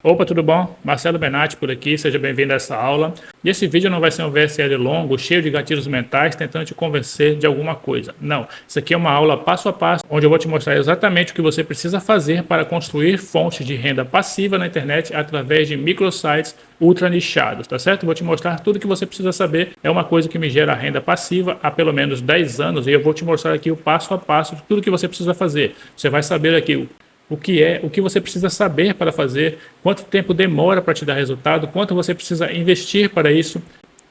Opa, tudo bom? Marcelo Benatti por aqui, seja bem-vindo a essa aula. E esse vídeo não vai ser um VSL longo, cheio de gatilhos mentais, tentando te convencer de alguma coisa. Não, isso aqui é uma aula passo a passo, onde eu vou te mostrar exatamente o que você precisa fazer para construir fontes de renda passiva na internet através de microsites ultra nichados, tá certo? Vou te mostrar tudo que você precisa saber. É uma coisa que me gera renda passiva há pelo menos 10 anos e eu vou te mostrar aqui o passo a passo de tudo que você precisa fazer. Você vai saber aqui o que você precisa saber para fazer, quanto tempo demora para te dar resultado, quanto você precisa investir para isso.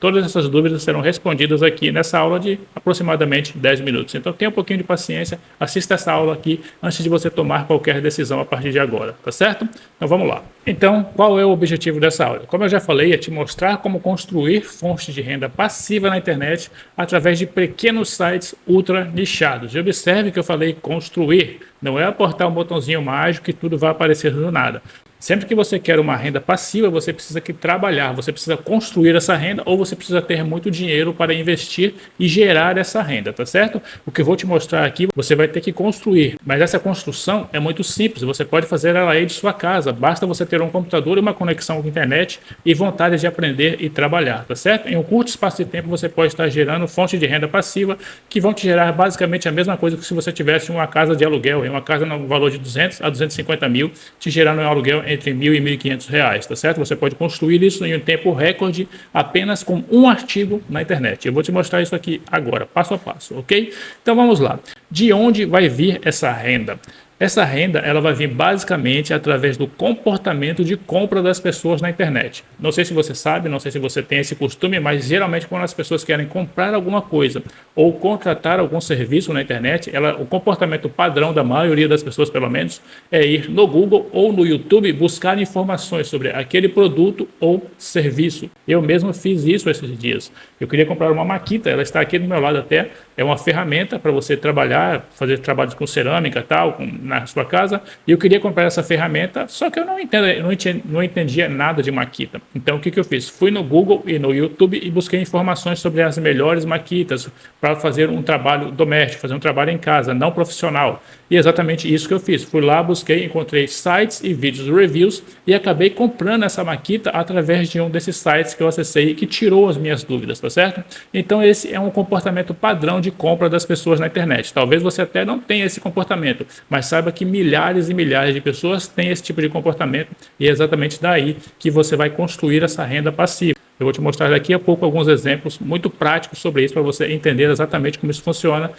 Todas essas dúvidas serão respondidas aqui nessa aula de aproximadamente 10 minutos. Então tenha um pouquinho de paciência, assista essa aula aqui antes de você tomar qualquer decisão a partir de agora, tá certo? Então vamos lá. Então, qual é o objetivo dessa aula? Como eu já falei, é te mostrar como construir fontes de renda passiva na internet através de pequenos sites ultra nichados. E observe que eu falei construir, não é apertar um botãozinho mágico e tudo vai aparecer do nada. Sempre que você quer uma renda passiva, você precisa trabalhar, você precisa construir essa renda ou você precisa ter muito dinheiro para investir e gerar essa renda, tá certo? O que eu vou te mostrar aqui, você vai ter que construir, mas essa construção é muito simples, você pode fazer ela aí de sua casa, basta você ter um computador e uma conexão com a internet e vontade de aprender e trabalhar, tá certo? Em um curto espaço de tempo você pode estar gerando fontes de renda passiva que vão te gerar basicamente a mesma coisa que se você tivesse uma casa de aluguel, uma casa no valor de 200 a 250 mil, te gerando um aluguel entre R$ 1.000 e R$ 1.500, tá certo? Você pode construir isso em um tempo recorde apenas com um artigo na internet. Eu vou te mostrar isso aqui agora, passo a passo, ok? Então vamos lá. De onde vai vir essa renda? Essa renda ela vai vir basicamente através do comportamento de compra das pessoas na internet. Não sei se você sabe, não sei se você tem esse costume, mas geralmente quando as pessoas querem comprar alguma coisa ou contratar algum serviço na internet, o comportamento padrão da maioria das pessoas, pelo menos, é ir no Google ou no YouTube buscar informações sobre aquele produto ou serviço. Eu mesmo fiz isso esses dias. Eu queria comprar uma maquita, ela está aqui do meu lado até, é uma ferramenta para você trabalhar, fazer trabalhos com cerâmica e tal, na sua casa, e eu queria comprar essa ferramenta, só que eu não entendia nada de maquita. Então o que eu fiz? Fui no Google e no YouTube e busquei informações sobre as melhores maquitas para fazer um trabalho doméstico, fazer um trabalho em casa, não profissional. E é exatamente isso que eu fiz. Fui lá, busquei, encontrei sites e vídeos reviews e acabei comprando essa maquita através de um desses sites que eu acessei e que tirou as minhas dúvidas, tá certo? Então esse é um comportamento padrão de compra das pessoas na internet. Talvez você até não tenha esse comportamento, mas saiba que milhares e milhares de pessoas têm esse tipo de comportamento e é exatamente daí que você vai construir essa renda passiva. Eu vou te mostrar daqui a pouco alguns exemplos muito práticos sobre isso para você entender exatamente como isso funciona.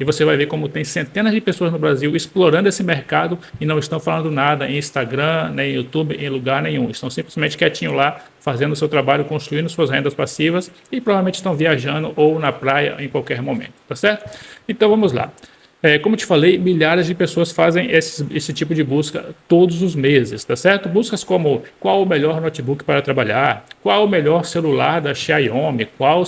E você vai ver como tem centenas de pessoas no Brasil explorando esse mercado e não estão falando nada em Instagram, nem YouTube, em lugar nenhum. Estão simplesmente quietinho lá, fazendo o seu trabalho, construindo suas rendas passivas e provavelmente estão viajando ou na praia em qualquer momento, tá certo? Então vamos lá. Como te falei, milhares de pessoas fazem esse tipo de busca todos os meses, tá certo? Buscas como qual o melhor notebook para trabalhar, qual o melhor celular da Xiaomi, qual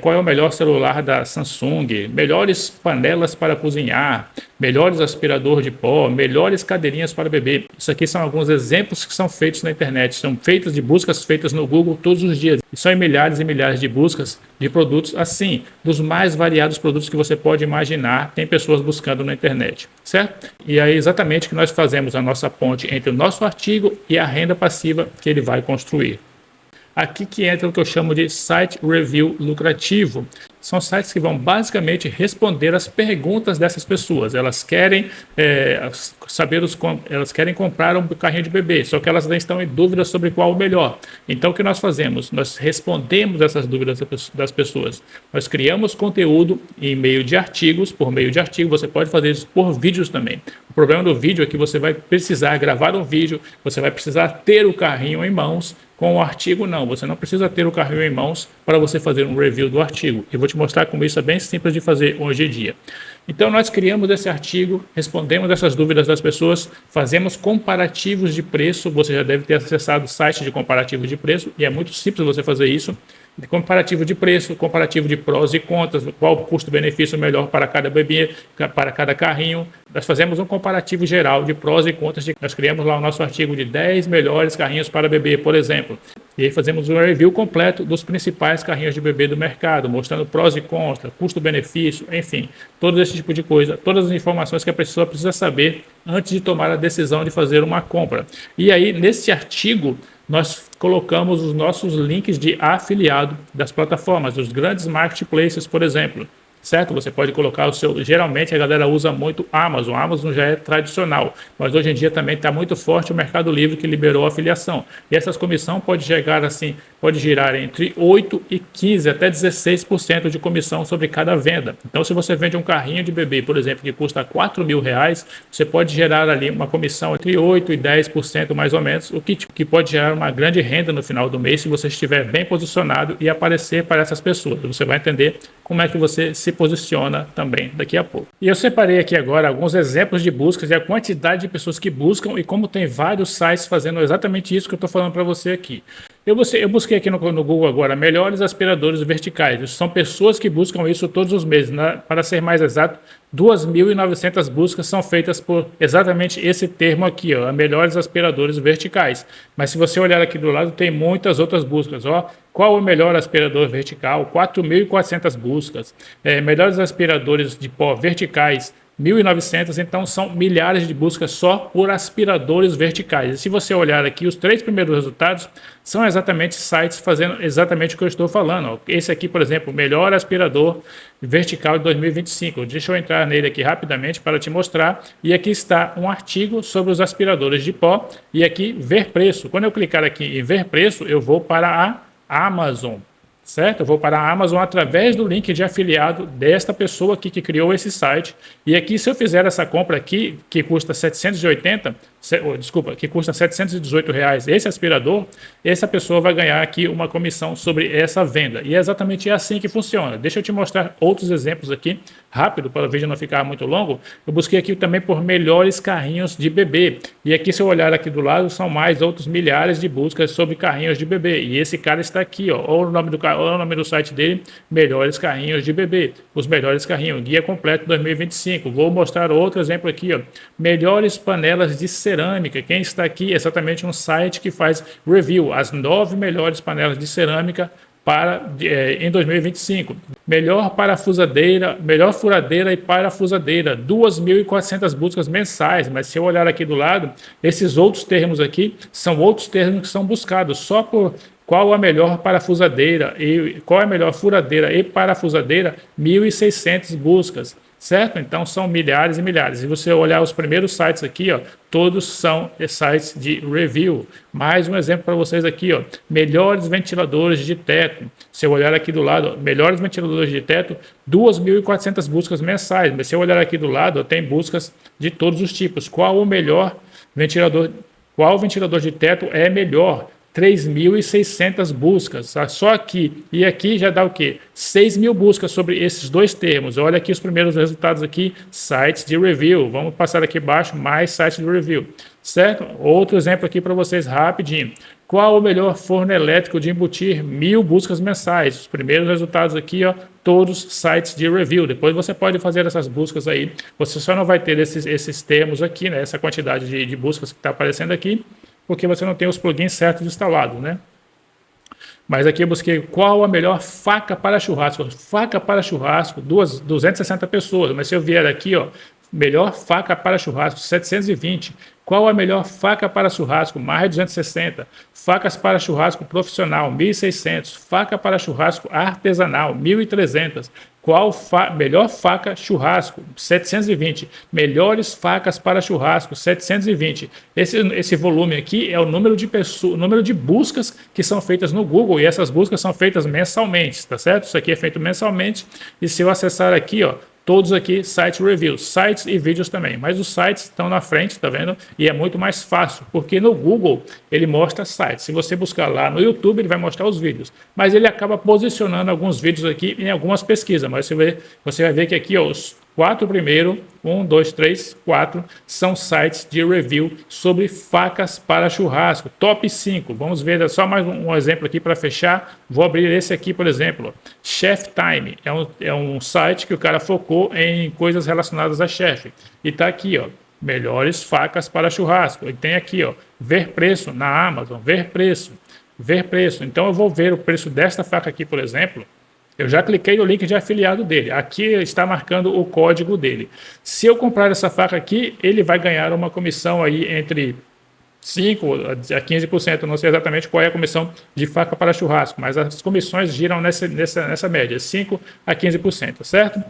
é o melhor celular da Samsung, melhores panelas para cozinhar, melhores aspirador de pó, melhores cadeirinhas para bebê. Isso aqui são alguns exemplos que são feitos na internet, são feitas de buscas feitas no Google todos os dias. E são milhares e milhares de buscas de produtos assim, dos mais variados produtos que você pode imaginar, tem pessoas buscando na internet, certo? E é exatamente que nós fazemos a nossa ponte entre o nosso artigo e a renda passiva que ele vai construir. Aqui que entra o que eu chamo de site review lucrativo. São sites que vão basicamente responder as perguntas dessas pessoas. Elas querem elas querem comprar um carrinho de bebê, só que elas ainda estão em dúvida sobre qual o melhor. Então o que nós fazemos? Nós respondemos essas dúvidas das pessoas. Nós criamos conteúdo em meio de artigos, por meio de artigo, você pode fazer isso por vídeos também. O problema do vídeo é que você vai precisar gravar um vídeo, você vai precisar ter o carrinho em mãos. Com o artigo, não. Você não precisa ter o carrinho em mãos para você fazer um review do artigo. Eu vou te mostrar como isso é bem simples de fazer hoje em dia. Então, nós criamos esse artigo, respondemos essas dúvidas das pessoas, fazemos comparativos de preço. Você já deve ter acessado o site de comparativo de preço e é muito simples você fazer isso. Comparativo de preço, comparativo de prós e contras, qual o custo-benefício melhor para cada bebê, para cada carrinho. Nós fazemos um comparativo geral de prós e contras. Nós criamos lá o nosso artigo de 10 melhores carrinhos para bebê, por exemplo. E aí fazemos um review completo dos principais carrinhos de bebê do mercado, mostrando prós e contras, custo-benefício, enfim, todo esse tipo de coisa, todas as informações que a pessoa precisa saber antes de tomar a decisão de fazer uma compra. E aí, nesse artigo, nós colocamos os nossos links de afiliado das plataformas, dos grandes marketplaces, por exemplo. Certo? Você pode colocar o seu... Geralmente a galera usa muito Amazon. A Amazon já é tradicional, mas hoje em dia também está muito forte o Mercado Livre que liberou a afiliação. E essas comissões podem chegar assim, pode girar entre 8 e 15 até 16% de comissão sobre cada venda. Então, se você vende um carrinho de bebê, por exemplo, que custa R$ 4.000, você pode gerar ali uma comissão entre 8 e 10% mais ou menos, o que pode gerar uma grande renda no final do mês se você estiver bem posicionado e aparecer para essas pessoas. Você vai entender como é que você se posiciona também daqui a pouco. E eu separei aqui agora alguns exemplos de buscas e a quantidade de pessoas que buscam e como tem vários sites fazendo exatamente isso que eu estou falando para você aqui. Eu busquei aqui no Google agora, melhores aspiradores verticais. São pessoas que buscam isso todos os meses. Para ser mais exato, 2.900 buscas são feitas por exatamente esse termo aqui, ó, melhores aspiradores verticais. Mas se você olhar aqui do lado, tem muitas outras buscas. Ó, qual o melhor aspirador vertical? 4.400 buscas. Melhores aspiradores de pó verticais, 1.900, então são milhares de buscas só por aspiradores verticais. E se você olhar aqui, os 3 primeiros resultados são exatamente sites fazendo exatamente o que eu estou falando. Esse aqui, por exemplo, melhor aspirador vertical de 2025. Deixa eu entrar nele aqui rapidamente para te mostrar. E aqui está um artigo sobre os aspiradores de pó e aqui ver preço. Quando eu clicar aqui em ver preço, eu vou para a Amazon. Certo? Eu vou para a Amazon através do link de afiliado desta pessoa aqui que criou esse site. E aqui, se eu fizer essa compra aqui, que custa 780, que custa R$ 718, esse aspirador, essa pessoa vai ganhar aqui uma comissão sobre essa venda. E é exatamente assim que funciona. Deixa eu te mostrar outros exemplos aqui, rápido, para o vídeo não ficar muito longo. Eu busquei aqui também por melhores carrinhos de bebê. E aqui, se eu olhar aqui do lado, são mais outros milhares de buscas sobre carrinhos de bebê. E esse cara está aqui, ó. Olha o nome do site dele, melhores carrinhos de bebê. Os melhores carrinhos, guia completo 2025. Vou mostrar outro exemplo aqui, ó. Melhores panelas de cerâmica. Quem está aqui é exatamente um site que faz review, as 9 melhores panelas de cerâmica em 2025. Melhor parafusadeira, melhor furadeira e parafusadeira, 2.400 buscas mensais. Mas se eu olhar aqui do lado, esses outros termos aqui são outros termos que são buscados só por qual a melhor parafusadeira e qual é a melhor furadeira e parafusadeira, 1.600 buscas. Certo? Então são milhares e milhares. E você olhar os primeiros sites aqui, ó, todos são sites de review. Mais um exemplo para vocês aqui, ó, melhores ventiladores de teto. Se eu olhar aqui do lado, ó, melhores ventiladores de teto, 2.400 buscas mensais. Mas se eu olhar aqui do lado, ó, tem buscas de todos os tipos. Qual ventilador de teto é melhor? 3.600 buscas, tá? Só aqui. E aqui já dá o quê? 6.000 buscas sobre esses dois termos. Olha aqui os primeiros resultados aqui, sites de review. Vamos passar aqui embaixo, mais sites de review. Certo? Outro exemplo aqui para vocês rapidinho. Qual o melhor forno elétrico de embutir? 1.000 buscas mensais. Os primeiros resultados aqui, ó, todos sites de review. Depois você pode fazer essas buscas aí. Você só não vai ter esses termos aqui, né? Essa quantidade de buscas que está aparecendo aqui, porque você não tem os plugins certos instalados, né? Mas aqui eu busquei qual a melhor faca para churrasco. Faca para churrasco, 260 pessoas. Mas se eu vier aqui, ó, melhor faca para churrasco, 720. Qual a melhor faca para churrasco? Mais de 260. Facas para churrasco profissional, 1.600. Faca para churrasco artesanal, 1.300. Qual melhor faca churrasco? 720. Melhores facas para churrasco? 720. Esse volume aqui é o número de pessoas, o número de buscas que são feitas no Google, e essas buscas são feitas mensalmente, tá certo? Isso aqui é feito mensalmente, e se eu acessar aqui, ó, todos aqui, site reviews, sites e vídeos também. Mas os sites estão na frente, tá vendo? E é muito mais fácil, porque no Google ele mostra sites. Se você buscar lá no YouTube, ele vai mostrar os vídeos. Mas ele acaba posicionando alguns vídeos aqui em algumas pesquisas. Mas você vai ver que aqui, ó, os 4 primeiros, 1, 2, 3, 4, são sites de review sobre facas para churrasco. Top 5. Vamos ver só mais um exemplo aqui para fechar. Vou abrir esse aqui, por exemplo. Chef Time. É um site que o cara focou em coisas relacionadas a chefe. E tá aqui, ó. Melhores facas para churrasco. E tem aqui, ó. Ver preço na Amazon. Ver preço. ver preço. Então eu vou ver o preço desta faca aqui, por exemplo. Eu já cliquei no link de afiliado dele. Aqui está marcando o código dele. Se eu comprar essa faca aqui, ele vai ganhar uma comissão aí entre 5 a 15%. Não sei exatamente qual é a comissão de faca para churrasco, mas as comissões giram nessa média, 5 a 15%, certo?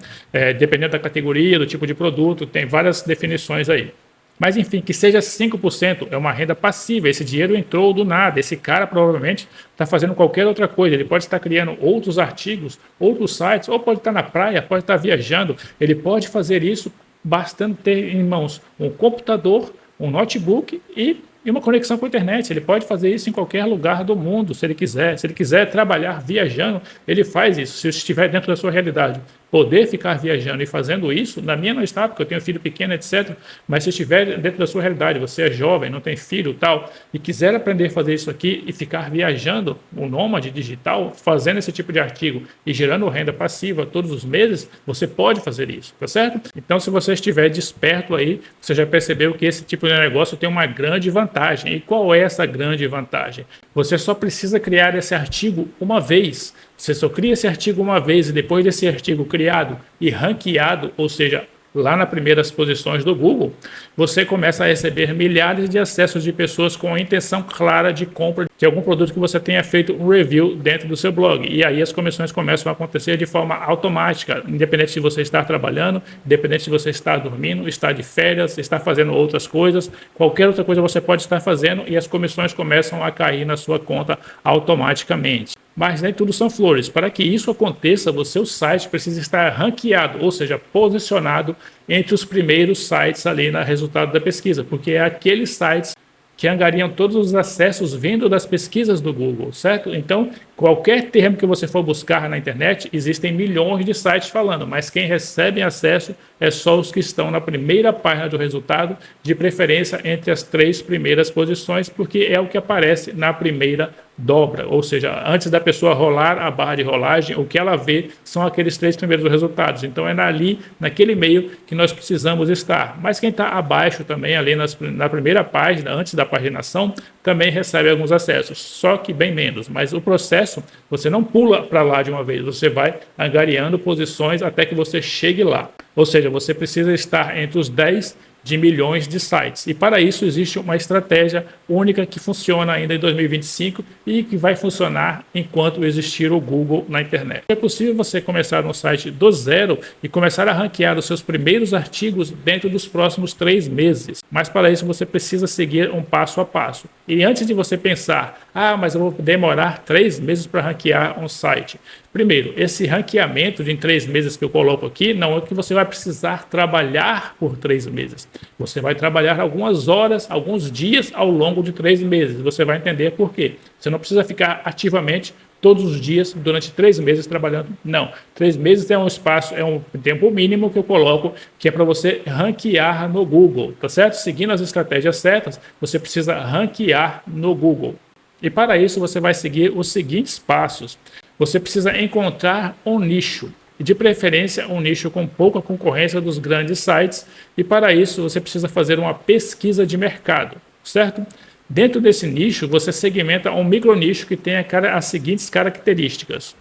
Dependendo da categoria, do tipo de produto, tem várias definições aí. Mas enfim, que seja 5% é uma renda passiva. Esse dinheiro entrou do nada. Esse cara provavelmente está fazendo qualquer outra coisa. Ele pode estar criando outros artigos, outros sites, ou pode estar na praia, pode estar viajando. Ele pode fazer isso bastando ter em mãos um computador, um notebook e uma conexão com a internet. Ele pode fazer isso em qualquer lugar do mundo, se ele quiser. Se ele quiser trabalhar viajando, ele faz isso. Se estiver dentro da sua realidade, poder ficar viajando e fazendo isso, na minha não está, porque eu tenho filho pequeno, etc. Mas se estiver dentro da sua realidade, você é jovem, não tem filho tal, e quiser aprender a fazer isso aqui e ficar viajando, um nômade digital, fazendo esse tipo de artigo e gerando renda passiva todos os meses, você pode fazer isso, tá certo? Então, se você estiver desperto aí, você já percebeu que esse tipo de negócio tem uma grande vantagem. E qual é essa grande vantagem? Você só precisa criar esse artigo uma vez. Você só cria esse artigo uma vez e depois desse artigo criado e ranqueado, ou seja, lá nas primeiras posições do Google, você começa a receber milhares de acessos de pessoas com a intenção clara de compra de algum produto que você tenha feito um review dentro do seu blog. E aí as comissões começam a acontecer de forma automática, independente de você estar trabalhando, independente de você estar dormindo, estar de férias, estar fazendo outras coisas, qualquer outra coisa você pode estar fazendo e as comissões começam a cair na sua conta automaticamente. Mas nem tudo são flores. Para que isso aconteça, o seu site precisa estar ranqueado, ou seja, posicionado entre os primeiros sites ali no resultado da pesquisa, porque é aqueles sites que angariam todos os acessos vindo das pesquisas do Google, certo? Então, qualquer termo que você for buscar na internet, existem milhões de sites falando, mas quem recebe acesso é só os que estão na primeira página do resultado, de preferência entre as 3 primeiras posições, porque é o que aparece na primeira dobra, ou seja, antes da pessoa rolar a barra de rolagem, o que ela vê são aqueles 3 primeiros resultados. Então é ali, naquele meio, que nós precisamos estar. Mas quem está abaixo também, ali na primeira página, antes da paginação, também recebe alguns acessos, só que bem menos. Mas o processo, você não pula para lá de uma vez, você vai angariando posições até que você chegue lá. Ou seja, você precisa estar entre os 10 de milhões de sites. E para isso existe uma estratégia única que funciona ainda em 2025 e que vai funcionar enquanto existir o Google na internet. É possível você começar um site do zero e começar a ranquear os seus primeiros artigos dentro dos próximos 3 meses. Mas para isso você precisa seguir um passo a passo. E antes de você pensar, mas eu vou demorar 3 meses para ranquear um site. Primeiro, esse ranqueamento de em 3 meses que eu coloco aqui, não é que você vai precisar trabalhar por 3 meses. Você vai trabalhar algumas horas, alguns dias ao longo de 3 meses. Você vai entender por quê. Você não precisa ficar ativamente todos os dias durante 3 meses trabalhando. Não, 3 meses é um espaço, é um tempo mínimo que eu coloco, que é para você ranquear no Google, tá certo? Seguindo as estratégias certas, você precisa ranquear no Google. E para isso você vai seguir os seguintes passos. Você precisa encontrar um nicho, e de preferência um nicho com pouca concorrência dos grandes sites, e para isso você precisa fazer uma pesquisa de mercado, certo? Dentro desse nicho você segmenta um micronicho que tem as seguintes características.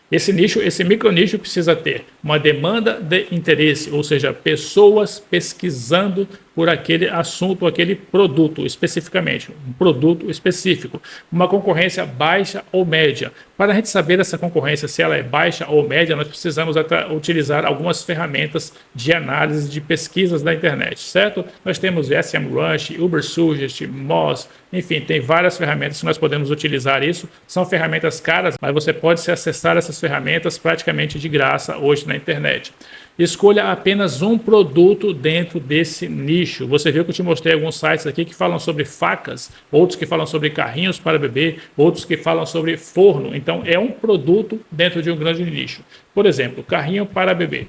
Esse micronicho precisa ter uma demanda de interesse, ou seja, pessoas pesquisando por aquele assunto, aquele produto especificamente, um produto específico, uma concorrência baixa ou média. Para a gente saber essa concorrência, se ela é baixa ou média, nós precisamos utilizar algumas ferramentas de análise de pesquisas da internet, certo? Nós temos SEMrush, Ubersuggest, Moz, enfim, tem várias ferramentas que nós podemos utilizar isso. São ferramentas caras, mas você pode acessar essas ferramentas praticamente de graça hoje na internet. Escolha apenas um produto dentro desse nicho. Você viu que eu te mostrei alguns sites aqui que falam sobre facas, outros que falam sobre carrinhos para bebê, outros que falam sobre forno. Então é um produto dentro de um grande nicho. Por exemplo, carrinho para bebê.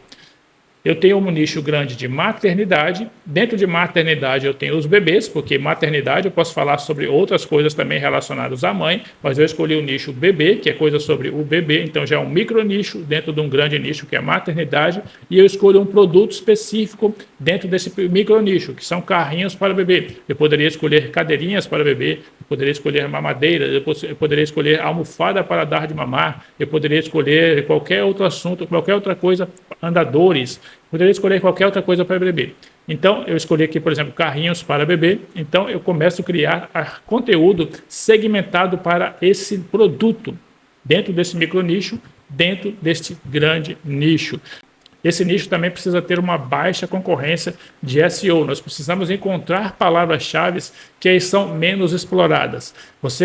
Eu tenho um nicho grande de maternidade. Dentro de maternidade eu tenho os bebês, porque maternidade eu posso falar sobre outras coisas também relacionadas à mãe, mas eu escolhi o nicho bebê, que é coisa sobre o bebê, então já é um micro nicho dentro de um grande nicho que é maternidade, e eu escolho um produto específico dentro desse micro nicho, que são carrinhos para bebê. Eu poderia escolher cadeirinhas para bebê, eu poderia escolher mamadeira, eu poderia escolher almofada para dar de mamar, eu poderia escolher qualquer outro assunto, qualquer outra coisa, andadores, poderia escolher qualquer outra coisa para bebê. Então, eu escolhi aqui, por exemplo, carrinhos para bebê. Então, eu começo a criar conteúdo segmentado para esse produto, dentro desse micro nicho, dentro deste grande nicho. Esse nicho também precisa ter uma baixa concorrência de SEO. Nós precisamos encontrar palavras-chave que são menos exploradas.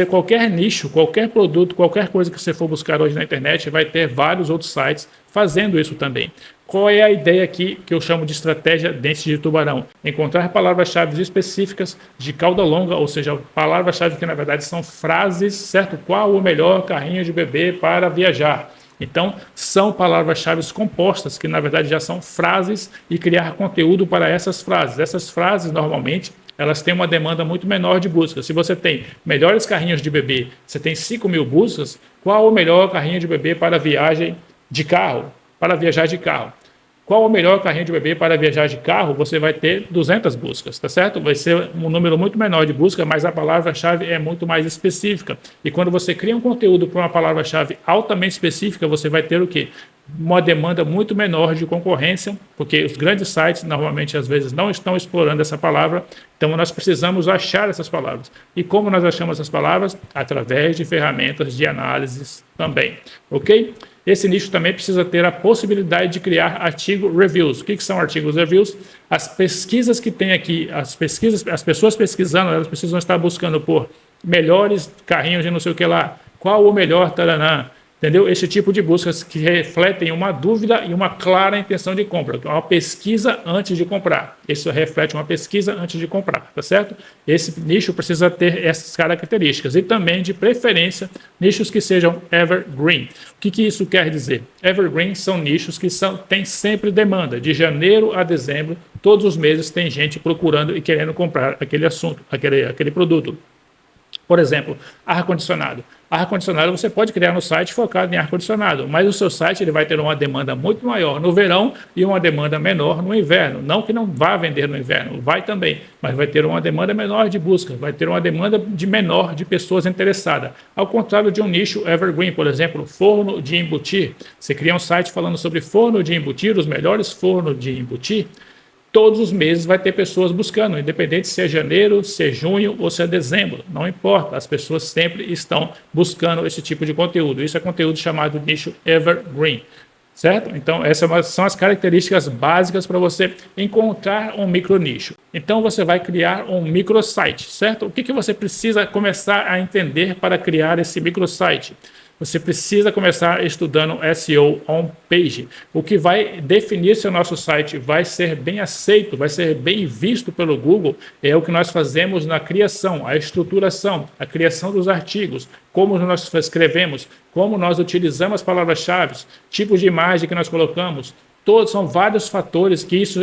Qualquer nicho, qualquer produto, qualquer coisa que você for buscar hoje na internet, vai ter vários outros sites fazendo isso também. Qual é a ideia aqui que eu chamo de estratégia dente de tubarão? Encontrar palavras-chave específicas de cauda longa, ou seja, palavras-chave que na verdade são frases, certo? Qual o melhor carrinho de bebê para viajar? Então, são palavras-chave compostas, que na verdade já são frases, e criar conteúdo para essas frases. Essas frases, normalmente, elas têm uma demanda muito menor de busca. Se você tem melhores carrinhos de bebê, você tem 5.000 buscas, qual o melhor carrinho de bebê para viagem de carro? Para viajar de carro. Qual o melhor carrinho de bebê para viajar de carro? Você vai ter 200 buscas, tá certo? Vai ser um número muito menor de busca, mas a palavra-chave é muito mais específica. E quando você cria um conteúdo para uma palavra-chave altamente específica, você vai ter o quê? Uma demanda muito menor de concorrência, porque os grandes sites normalmente às vezes não estão explorando essa palavra, então nós precisamos achar essas palavras. E como nós achamos essas palavras? Através de ferramentas de análise também, ok? Esse nicho também precisa ter a possibilidade de criar artigo reviews. O que são artigos reviews? As pesquisas que tem aqui, as pessoas pesquisando, elas precisam estar buscando por melhores carrinhos de não sei o que lá, qual o melhor taranã, entendeu? Esse tipo de buscas que refletem uma dúvida e uma clara intenção de compra, uma pesquisa antes de comprar. Isso reflete uma pesquisa antes de comprar, tá certo? Esse nicho precisa ter essas características e também, de preferência, nichos que sejam evergreen. O que isso quer dizer? Evergreen são nichos que têm sempre demanda. De janeiro a dezembro, todos os meses tem gente procurando e querendo comprar aquele assunto, aquele produto. Por exemplo, ar-condicionado. Ar-condicionado você pode criar no site focado em ar-condicionado, mas o seu site ele vai ter uma demanda muito maior no verão e uma demanda menor no inverno. Não que não vá vender no inverno, vai também, mas vai ter uma demanda menor de busca, vai ter uma demanda menor de pessoas interessadas. Ao contrário de um nicho evergreen, por exemplo, forno de embutir. Você cria um site falando sobre forno de embutir, os melhores fornos de embutir. Todos os meses vai ter pessoas buscando, independente se é janeiro, se é junho ou se é dezembro, não importa, as pessoas sempre estão buscando esse tipo de conteúdo. Isso é conteúdo chamado nicho evergreen, certo? Então, essas são as características básicas para você encontrar um micro nicho. Então, você vai criar um microsite, certo? O que você precisa começar a entender para criar esse microsite? Você precisa começar estudando SEO on-page. O que vai definir se o nosso site vai ser bem aceito, vai ser bem visto pelo Google, é o que nós fazemos na criação, a estruturação, a criação dos artigos, como nós escrevemos, como nós utilizamos as palavras-chave, tipos de imagem que nós colocamos. Todos são vários fatores que isso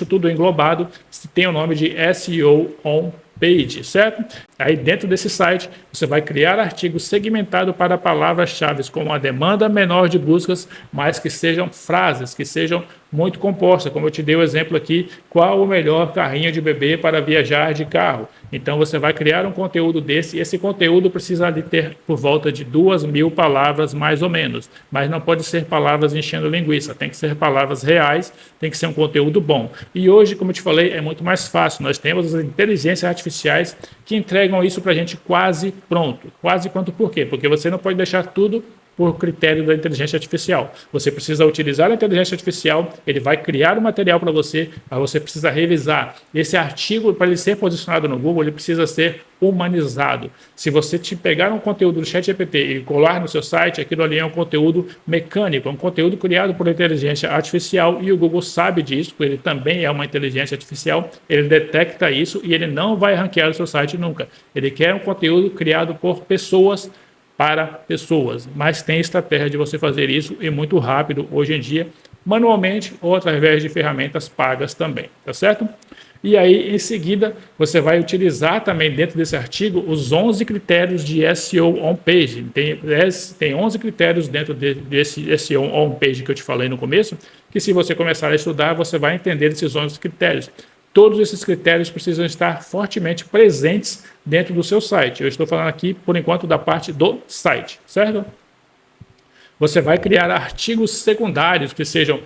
tudo englobado tem o nome de SEO on-page, certo? Aí dentro desse site você vai criar artigos segmentados para palavras-chave com uma demanda menor de buscas, mas que sejam frases, que sejam muito compostas, como eu te dei o exemplo aqui, qual o melhor carrinho de bebê para viajar de carro. Então você vai criar um conteúdo desse, e esse conteúdo precisa de ter por volta de 2.000 palavras mais ou menos, mas não pode ser palavras enchendo linguiça, tem que ser palavras reais, tem que ser um conteúdo bom. E hoje, como eu te falei, é muito mais fácil, nós temos as inteligências artificiais que entregam isso para a gente quase pronto. Quase pronto por quê? Porque você não pode deixar tudo por critério da inteligência artificial. Você precisa utilizar a inteligência artificial, ele vai criar o material para você, mas você precisa revisar. Esse artigo, para ele ser posicionado no Google, ele precisa ser humanizado. Se você te pegar um conteúdo do ChatGPT e colar no seu site, aquilo ali é um conteúdo mecânico, é um conteúdo criado por inteligência artificial, e o Google sabe disso, porque ele também é uma inteligência artificial, ele detecta isso e ele não vai ranquear o seu site nunca. Ele quer um conteúdo criado por pessoas para pessoas, mas tem estratégia de você fazer isso e muito rápido hoje em dia, manualmente ou através de ferramentas pagas também, tá certo? E aí, em seguida, você vai utilizar também dentro desse artigo os 11 critérios de SEO on-page. Tem 11 critérios dentro desse SEO on-page que eu te falei no começo, que se você começar a estudar, você vai entender esses 11 critérios. Todos esses critérios precisam estar fortemente presentes dentro do seu site. Eu estou falando aqui, por enquanto, da parte do site, certo? Você vai criar artigos secundários, que sejam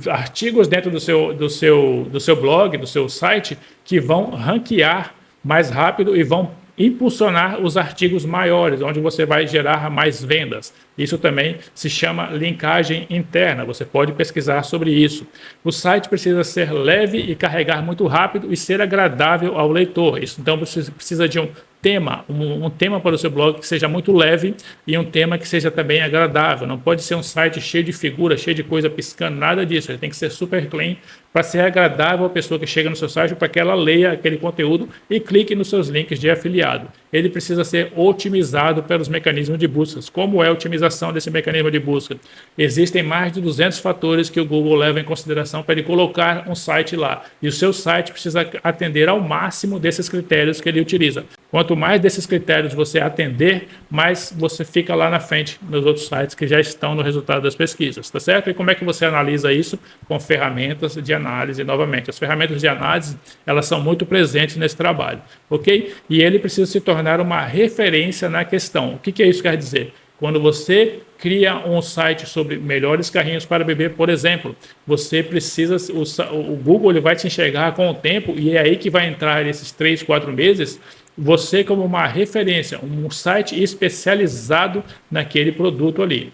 artigos dentro do seu blog, do seu site, que vão ranquear mais rápido e vão impulsionar os artigos maiores, onde você vai gerar mais vendas. Isso também se chama linkagem interna, você pode pesquisar sobre isso. O site precisa ser leve e carregar muito rápido e ser agradável ao leitor. Isso então precisa de um tema, um tema para o seu blog que seja muito leve e um tema que seja também agradável. Não pode ser um site cheio de figuras, cheio de coisa piscando, nada disso. Ele tem que ser super clean para ser agradável à pessoa que chega no seu site, para que ela leia aquele conteúdo e clique nos seus links de afiliado. Ele precisa ser otimizado pelos mecanismos de buscas. Como é a otimização desse mecanismo de busca? Existem mais de 200 fatores que o Google leva em consideração para ele colocar um site lá. E o seu site precisa atender ao máximo desses critérios que ele utiliza. Quanto mais desses critérios você atender, mais você fica lá na frente nos outros sites que já estão no resultado das pesquisas, tá certo? E como é que você analisa isso? Com ferramentas de análise, novamente. As ferramentas de análise, elas são muito presentes nesse trabalho, ok? E ele precisa se tornar uma referência na questão. O que isso quer dizer? Quando você cria um site sobre melhores carrinhos para bebê, por exemplo, você precisa, o Google ele vai te enxergar com o tempo e é aí que vai entrar esses 3, 4 meses, você como uma referência, um site especializado naquele produto ali,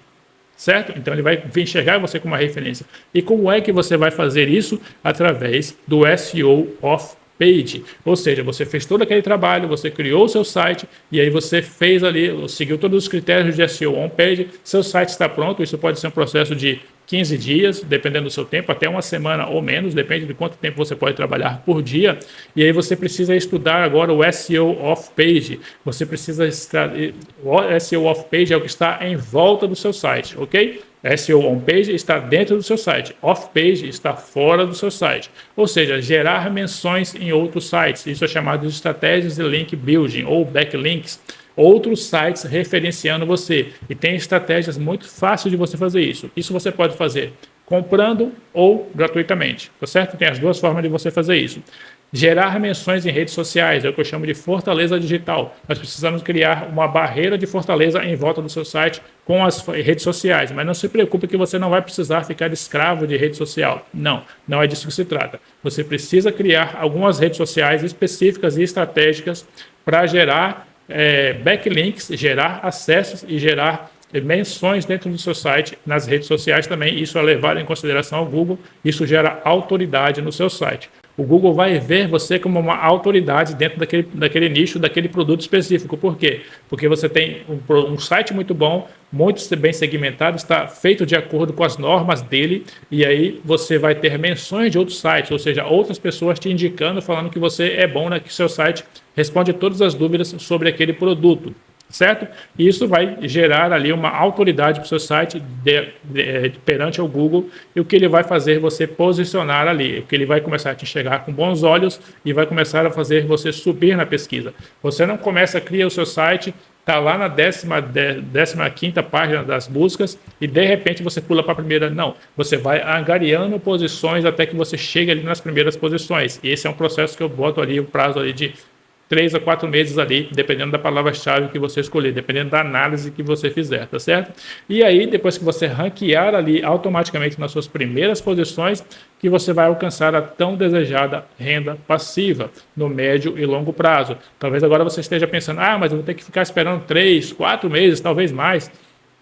certo? Então ele vai enxergar você como uma referência. E como é que você vai fazer isso? Através do SEO off-page, ou seja, você fez todo aquele trabalho, você criou o seu site e aí você fez ali, seguiu todos os critérios de SEO on-page, seu site está pronto. Isso pode ser um processo de 15 dias, dependendo do seu tempo, até uma semana ou menos, depende de quanto tempo você pode trabalhar por dia. E aí você precisa estudar agora o SEO off-page. Você precisa o SEO off-page é o que está em volta do seu site, ok? SEO on-page está dentro do seu site, off-page está fora do seu site. Ou seja, gerar menções em outros sites. Isso é chamado de estratégias de link building ou backlinks. Outros sites referenciando você. E tem estratégias muito fáceis de você fazer isso. Isso você pode fazer comprando ou gratuitamente, tá certo? Tem as duas formas de você fazer isso. Gerar menções em redes sociais, é o que eu chamo de fortaleza digital. Nós precisamos criar uma barreira de fortaleza em volta do seu site com as redes sociais, mas não se preocupe que você não vai precisar ficar escravo de rede social. Não, não é disso que se trata. Você precisa criar algumas redes sociais específicas e estratégicas para gerar backlinks, gerar acessos e gerar menções dentro do seu site, nas redes sociais também. Isso é levado em consideração ao Google, isso gera autoridade no seu site. O Google vai ver você como uma autoridade dentro daquele nicho, daquele produto específico. Por quê? Porque você tem um site muito bom, muito bem segmentado, está feito de acordo com as normas dele, e aí você vai ter menções de outros sites, ou seja, outras pessoas te indicando, falando que você é bom, né, que seu site responde todas as dúvidas sobre aquele produto. Certo? E isso vai gerar ali uma autoridade para o seu site perante o Google, e o que ele vai fazer você posicionar ali, o que ele vai começar a te enxergar com bons olhos e vai começar a fazer você subir na pesquisa. Você não começa a criar o seu site, está lá na 15ª página das buscas e de repente você pula para a primeira. Não, você vai angariando posições até que você chegue ali nas primeiras posições. E esse é um processo que eu boto ali, o prazo ali de 3 a 4 meses ali, dependendo da palavra-chave que você escolher, dependendo da análise que você fizer, tá certo? E aí, depois que você ranquear ali automaticamente nas suas primeiras posições, que você vai alcançar a tão desejada renda passiva no médio e longo prazo. Talvez agora você esteja pensando, mas eu vou ter que ficar esperando 3, 4 meses, talvez mais.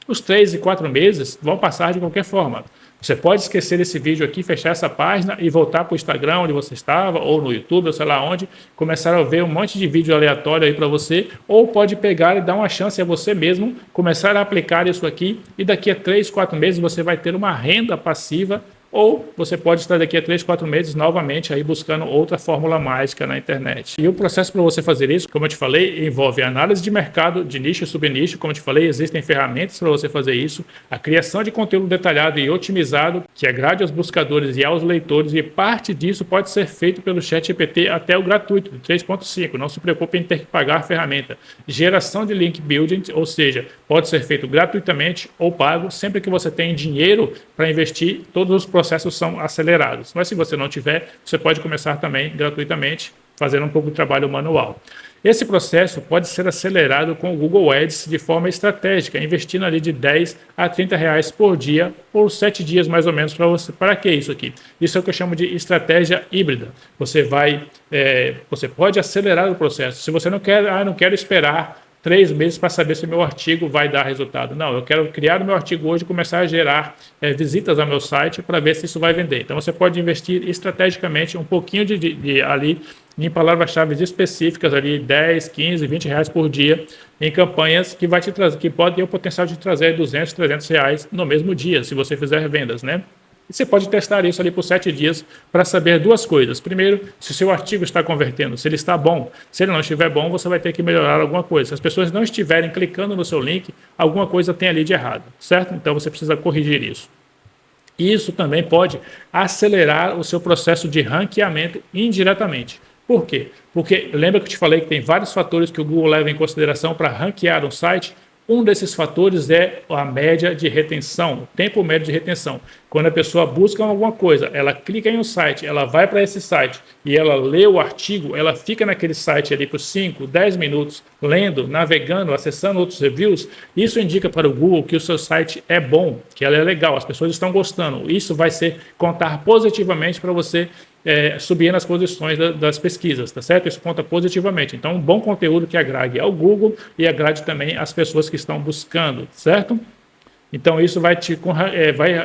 Os 3 e 4 meses vão passar de qualquer forma. Você pode esquecer esse vídeo aqui, fechar essa página e voltar para o Instagram onde você estava, ou no YouTube, ou sei lá onde, começar a ver um monte de vídeo aleatório aí para você, ou pode pegar e dar uma chance a você mesmo, começar a aplicar isso aqui, e daqui a 3, 4 meses você vai ter uma renda passiva ou você pode estar daqui a 3, 4 meses novamente aí buscando outra fórmula mágica na internet. E o processo para você fazer isso, como eu te falei, envolve análise de mercado, de nicho e subnicho. Como eu te falei, existem ferramentas para você fazer isso, a criação de conteúdo detalhado e otimizado que agrade aos buscadores e aos leitores, e parte disso pode ser feito pelo ChatGPT até o gratuito, de 3.5. Não se preocupe em ter que pagar a ferramenta. Geração de link building, ou seja, pode ser feito gratuitamente ou pago, sempre que você tem dinheiro para investir, todos os processos são acelerados. Mas se você não tiver, você pode começar também gratuitamente, fazendo um pouco de trabalho manual. Esse processo pode ser acelerado com o Google Ads de forma estratégica, investindo ali de 10 a 30 reais por dia, por 7 dias mais ou menos para você. Para que isso aqui? Isso é o que eu chamo de estratégia híbrida. Você pode acelerar o processo. Se você não quero esperar 3 meses para saber se meu artigo vai dar resultado. Não, eu quero criar o meu artigo hoje e começar a gerar visitas ao meu site para ver se isso vai vender. Então você pode investir estrategicamente um pouquinho ali em palavras-chave específicas, ali 10, 15, 20 reais por dia, em campanhas que vai te trazer, que pode ter o potencial de trazer 200, 300 reais no mesmo dia, se você fizer vendas, né? E você pode testar isso ali por 7 dias para saber 2 coisas. Primeiro, se o seu artigo está convertendo, se ele está bom. Se ele não estiver bom, você vai ter que melhorar alguma coisa. Se as pessoas não estiverem clicando no seu link, alguma coisa tem ali de errado, certo? Então você precisa corrigir isso. Isso também pode acelerar o seu processo de ranqueamento indiretamente. Por quê? Porque lembra que eu te falei que tem vários fatores que o Google leva em consideração para ranquear um site? Um desses fatores é a média de retenção, o tempo médio de retenção. Quando a pessoa busca alguma coisa, ela clica em um site, ela vai para esse site e ela lê o artigo, ela fica naquele site ali por 5, 10 minutos, lendo, navegando, acessando outros reviews, isso indica para o Google que o seu site é bom, que ela é legal, as pessoas estão gostando. Isso vai contar positivamente para você subir nas posições das pesquisas, tá certo? Isso conta positivamente. Então, um bom conteúdo que agrade ao Google e agrade também as pessoas que estão buscando, certo? Então, isso vai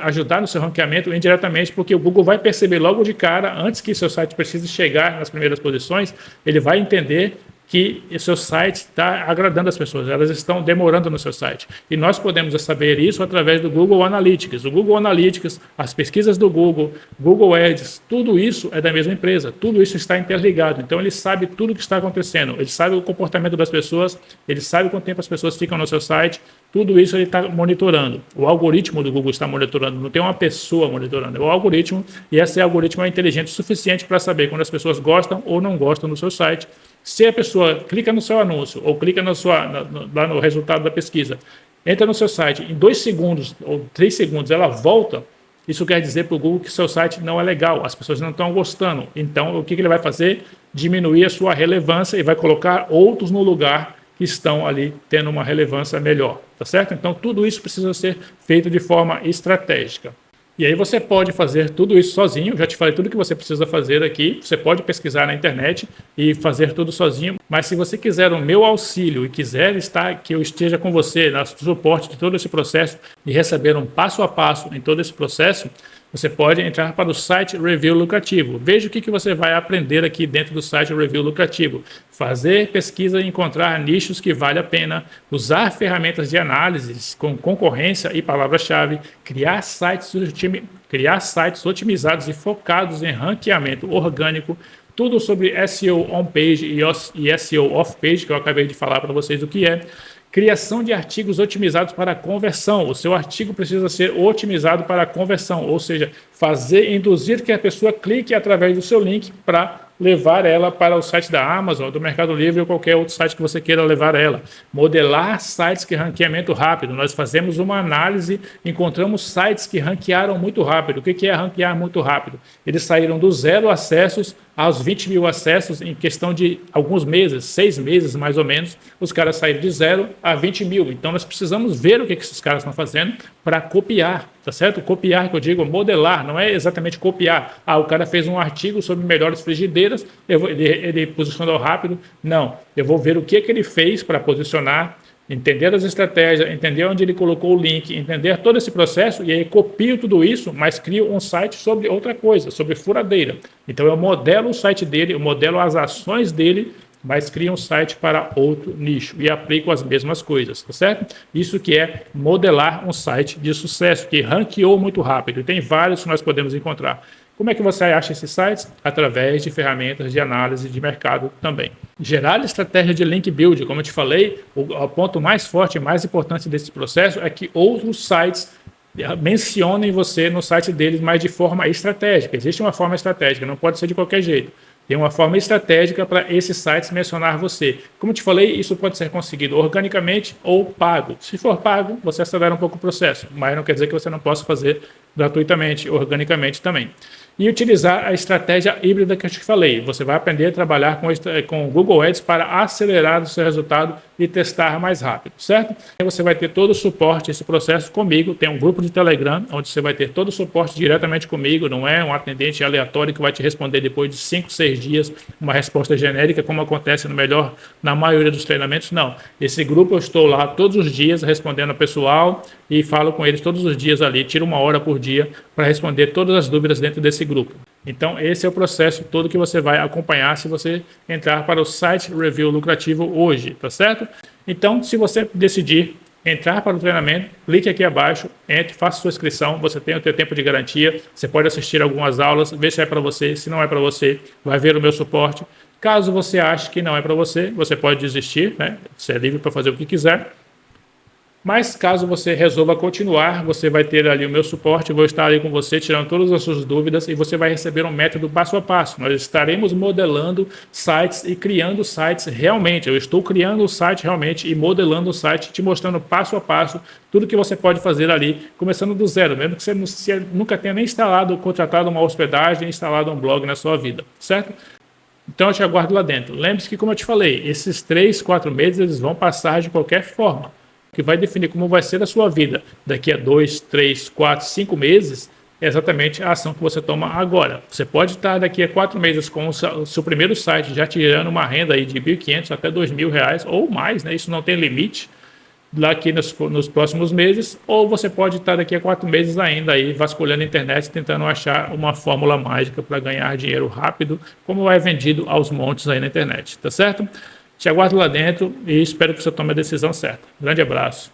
ajudar no seu ranqueamento indiretamente, porque o Google vai perceber logo de cara, antes que seu site precise chegar nas primeiras posições, ele vai entender que o seu site está agradando as pessoas, elas estão demorando no seu site. E nós podemos saber isso através do Google Analytics. O Google Analytics, as pesquisas do Google, Google Ads, tudo isso é da mesma empresa, tudo isso está interligado. Então ele sabe tudo o que está acontecendo, ele sabe o comportamento das pessoas, ele sabe quanto tempo as pessoas ficam no seu site, tudo isso ele está monitorando. O algoritmo do Google está monitorando, não tem uma pessoa monitorando, é o algoritmo, e esse algoritmo é inteligente o suficiente para saber quando as pessoas gostam ou não gostam do seu site. Se a pessoa clica no seu anúncio ou clica lá no resultado da pesquisa, entra no seu site, em 2 segundos ou 3 segundos ela volta, isso quer dizer para o Google que seu site não é legal, as pessoas não estão gostando. Então, o que ele vai fazer? Diminuir a sua relevância e vai colocar outros no lugar que estão ali tendo uma relevância melhor, tá certo? Então, tudo isso precisa ser feito de forma estratégica. E aí você pode fazer tudo isso sozinho, já te falei tudo que você precisa fazer aqui, você pode pesquisar na internet e fazer tudo sozinho, mas se você quiser o meu auxílio e quiser que eu esteja com você no suporte de todo esse processo e receber um passo a passo em todo esse processo, você pode entrar para o site Review Lucrativo. Veja o que você vai aprender aqui dentro do site Review Lucrativo. Fazer pesquisa e encontrar nichos que vale a pena, usar ferramentas de análise com concorrência e palavra-chave, criar sites otimizados e focados em ranqueamento orgânico, tudo sobre SEO on-page e SEO off-page, que eu acabei de falar para vocês o que é. Criação de artigos otimizados para conversão. O seu artigo precisa ser otimizado para conversão, ou seja, induzir que a pessoa clique através do seu link para levar ela para o site da Amazon, do Mercado Livre ou qualquer outro site que você queira levar ela. Modelar sites que ranqueamento rápido. Nós fazemos uma análise, encontramos sites que ranquearam muito rápido. O que é ranquear muito rápido? Eles saíram do 0 acessos aos 20 mil acessos em questão de alguns meses, 6 meses mais ou menos. Os caras saíram de 0 a 20 mil. Então nós precisamos ver o que esses caras estão fazendo para copiar, tá certo? Copiar, que eu digo, modelar, não é exatamente copiar. O cara fez um artigo sobre melhores frigideiras, ele posicionou rápido. Não, eu vou ver o que ele fez para posicionar, entender as estratégias, entender onde ele colocou o link, entender todo esse processo e aí copio tudo isso, mas crio um site sobre outra coisa, sobre furadeira. Então eu modelo o site dele, eu modelo as ações dele mas cria um site para outro nicho e aplica as mesmas coisas, tá certo? Isso que é modelar um site de sucesso, que ranqueou muito rápido. E tem vários que nós podemos encontrar. Como é que você acha esses sites? Através de ferramentas de análise de mercado também. Gerar estratégia de link build, como eu te falei, o ponto mais forte e mais importante desse processo é que outros sites mencionem você no site deles, mas de forma estratégica. Existe uma forma estratégica, não pode ser de qualquer jeito. Tem uma forma estratégica para esses sites mencionar você. Como eu te falei, isso pode ser conseguido organicamente ou pago. Se for pago, você acelera um pouco o processo, mas não quer dizer que você não possa fazer gratuitamente, organicamente também. E utilizar a estratégia híbrida que eu te falei. Você vai aprender a trabalhar com o Google Ads para acelerar o seu resultado e testar mais rápido, certo? E você vai ter todo o suporte, esse processo comigo. Tem um grupo de Telegram, onde você vai ter todo o suporte diretamente comigo. Não é um atendente aleatório que vai te responder depois de 5, 6 dias uma resposta genérica, como acontece na maioria dos treinamentos. Não. Esse grupo eu estou lá todos os dias respondendo ao pessoal e falo com eles todos os dias ali. Tiro 1 hora por dia para responder todas as dúvidas dentro desse grupo. Então, esse é o processo todo que você vai acompanhar se você entrar para o Site Review Lucrativo hoje, tá certo? Então, se você decidir entrar para o treinamento, clique aqui abaixo, entre, faça sua inscrição, você tem o seu tempo de garantia, você pode assistir algumas aulas, ver se é para você, se não é para você, vai ver o meu suporte. Caso você ache que não é para você, você pode desistir, né? Você é livre para fazer o que quiser. Mas caso você resolva continuar, você vai ter ali o meu suporte, vou estar ali com você, tirando todas as suas dúvidas e você vai receber um método passo a passo. Nós estaremos modelando sites e criando sites realmente. Eu estou criando o site realmente e modelando o site, te mostrando passo a passo tudo que você pode fazer ali, começando do zero, mesmo que você nunca tenha nem instalado, contratado uma hospedagem, instalado um blog na sua vida, certo? Então eu te aguardo lá dentro. Lembre-se que, como eu te falei, esses 3, 4 meses eles vão passar de qualquer forma. O que vai definir como vai ser a sua vida daqui a 2, 3, 4, 5 meses é exatamente a ação que você toma agora. Você pode estar daqui a 4 meses com o seu primeiro site já tirando uma renda aí de R$1.500 até R$2.000 ou mais, né? Isso não tem limite lá aqui nos próximos meses, ou você pode estar daqui a 4 meses ainda aí vasculhando a internet tentando achar uma fórmula mágica para ganhar dinheiro rápido, como é vendido aos montes aí na internet, tá certo? Te aguardo lá dentro e espero que você tome a decisão certa. Grande abraço.